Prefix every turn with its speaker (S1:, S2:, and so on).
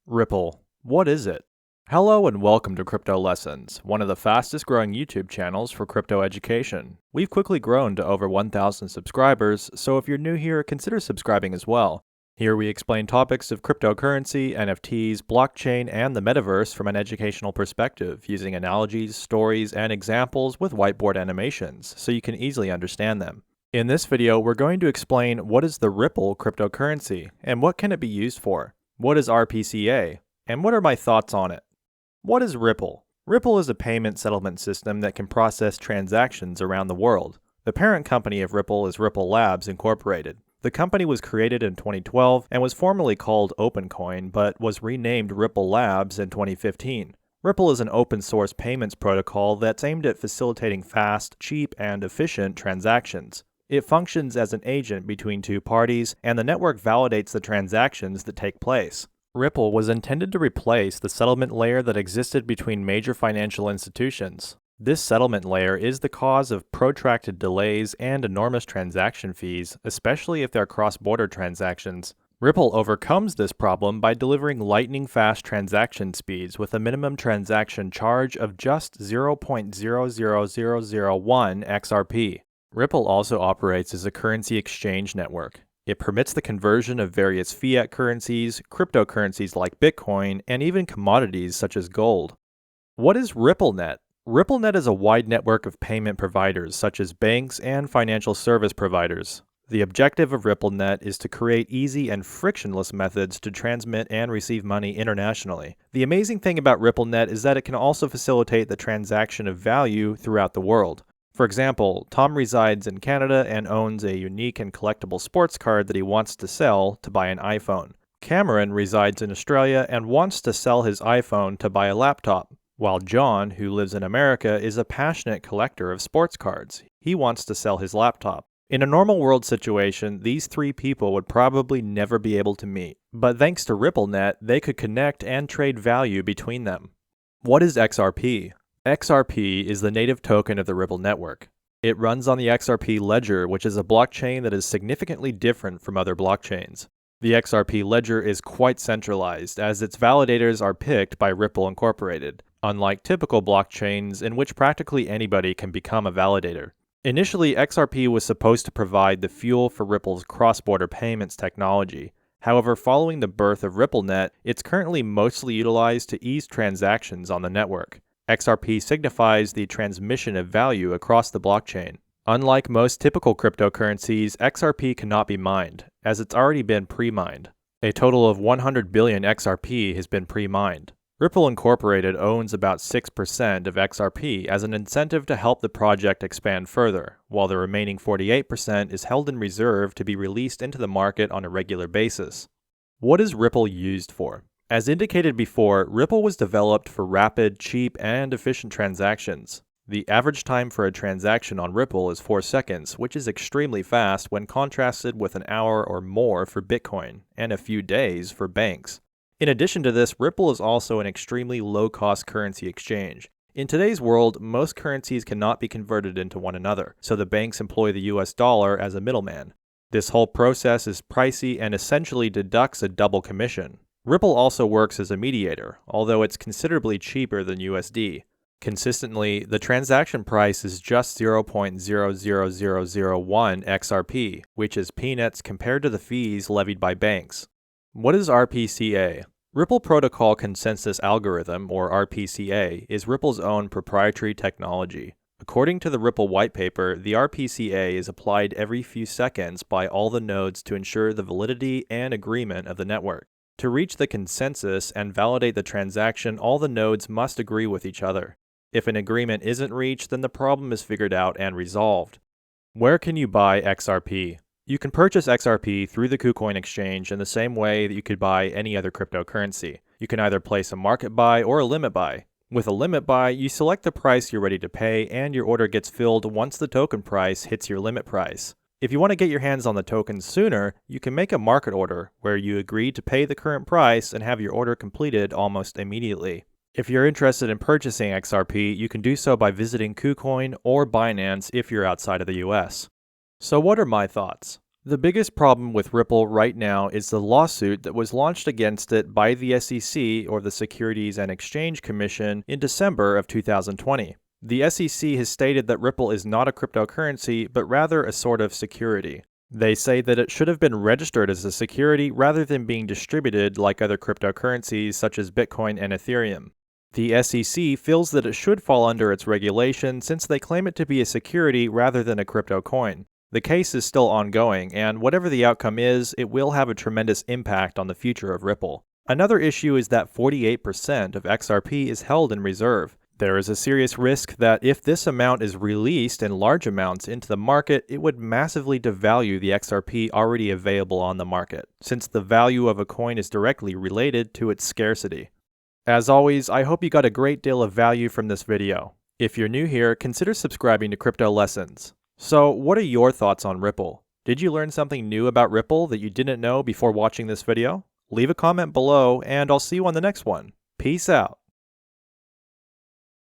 S1: Ripple. What is it? Hello and welcome to Crypto Lessons, one of the fastest growing YouTube channels for crypto education. We've quickly grown to over 1,000 subscribers, so if you're new here, consider subscribing as well. Here we explain topics of cryptocurrency, NFTs, blockchain, and the Metaverse from an educational perspective, using analogies, stories, and examples with whiteboard animations, so you can easily understand them. In this video, we're going to explain what is the Ripple cryptocurrency, and what can it be used for? What is RPCA? And what are my thoughts on it? What is Ripple? Ripple is a payment settlement system that can process transactions around the world. The parent company of Ripple is Ripple Labs Incorporated. The company was created in 2012 and was formerly called Opencoin, but was renamed Ripple Labs in 2015. Ripple is an open source payments protocol that's aimed at facilitating fast, cheap, and efficient transactions. It functions as an agent between two parties, and the network validates the transactions that take place. Ripple was intended to replace the settlement layer that existed between major financial institutions. This settlement layer is the cause of protracted delays and enormous transaction fees, especially if they're cross-border transactions. Ripple overcomes this problem by delivering lightning-fast transaction speeds with a minimum transaction charge of just 0.00001 XRP. Ripple also operates as a currency exchange network. It permits the conversion of various fiat currencies, cryptocurrencies like Bitcoin, and even commodities such as gold. What is RippleNet? RippleNet is a wide network of payment providers such as banks and financial service providers. The objective of RippleNet is to create easy and frictionless methods to transmit and receive money internationally. The amazing thing about RippleNet is that it can also facilitate the transaction of value throughout the world. For example, Tom resides in Canada and owns a unique and collectible sports card that he wants to sell to buy an iPhone. Cameron resides in Australia and wants to sell his iPhone to buy a laptop, while John, who lives in America, is a passionate collector of sports cards. He wants to sell his laptop. In a normal world situation, these three people would probably never be able to meet, but thanks to RippleNet, they could connect and trade value between them. What is XRP? XRP is the native token of the Ripple network. It runs on the XRP ledger, which is a blockchain that is significantly different from other blockchains. The XRP ledger is quite centralized, as its validators are picked by Ripple Incorporated, unlike typical blockchains in which practically anybody can become a validator. Initially, XRP was supposed to provide the fuel for Ripple's cross-border payments technology. However, following the birth of RippleNet, it's currently mostly utilized to ease transactions on the network. XRP signifies the transmission of value across the blockchain. Unlike most typical cryptocurrencies, XRP cannot be mined, as it's already been pre-mined. A total of 100 billion XRP has been pre-mined. Ripple Incorporated owns about 6% of XRP as an incentive to help the project expand further, while the remaining 48% is held in reserve to be released into the market on a regular basis. What is Ripple used for? As indicated before, Ripple was developed for rapid, cheap, and efficient transactions. The average time for a transaction on Ripple is 4 seconds, which is extremely fast when contrasted with an hour or more for Bitcoin, and a few days for banks. In addition to this, Ripple is also an extremely low-cost currency exchange. In today's world, most currencies cannot be converted into one another, so the banks employ the US dollar as a middleman. This whole process is pricey and essentially deducts a double commission. Ripple also works as a mediator, although it's considerably cheaper than USD. Consistently, the transaction price is just 0.00001 XRP, which is peanuts compared to the fees levied by banks. What is RPCA? Ripple Protocol Consensus Algorithm, or RPCA, is Ripple's own proprietary technology. According to the Ripple white paper, the RPCA is applied every few seconds by all the nodes to ensure the validity and agreement of the network. To reach the consensus and validate the transaction, all the nodes must agree with each other. If an agreement isn't reached, then the problem is figured out and resolved. Where can you buy XRP? You can purchase XRP through the KuCoin exchange in the same way that you could buy any other cryptocurrency. You can either place a market buy or a limit buy. With a limit buy, you select the price you're ready to pay, and your order gets filled once the token price hits your limit price. If you want to get your hands on the tokens sooner, you can make a market order where you agree to pay the current price and have your order completed almost immediately. If you're interested in purchasing XRP, you can do so by visiting KuCoin or Binance if you're outside of the US. So what are my thoughts? The biggest problem with Ripple right now is the lawsuit that was launched against it by the SEC, or the Securities and Exchange Commission, in December of 2020. The SEC has stated that Ripple is not a cryptocurrency, but rather a sort of security. They say that it should have been registered as a security rather than being distributed like other cryptocurrencies such as Bitcoin and Ethereum. The SEC feels that it should fall under its regulation since they claim it to be a security rather than a crypto coin. The case is still ongoing, and whatever the outcome is, it will have a tremendous impact on the future of Ripple. Another issue is that 48% of XRP is held in reserve. There is a serious risk that if this amount is released in large amounts into the market, it would massively devalue the XRP already available on the market, since the value of a coin is directly related to its scarcity. As always, I hope you got a great deal of value from this video. If you're new here, consider subscribing to Crypto Lessons. So, what are your thoughts on Ripple? Did you learn something new about Ripple that you didn't know before watching this video? Leave a comment below, and I'll see you on the next one. Peace out.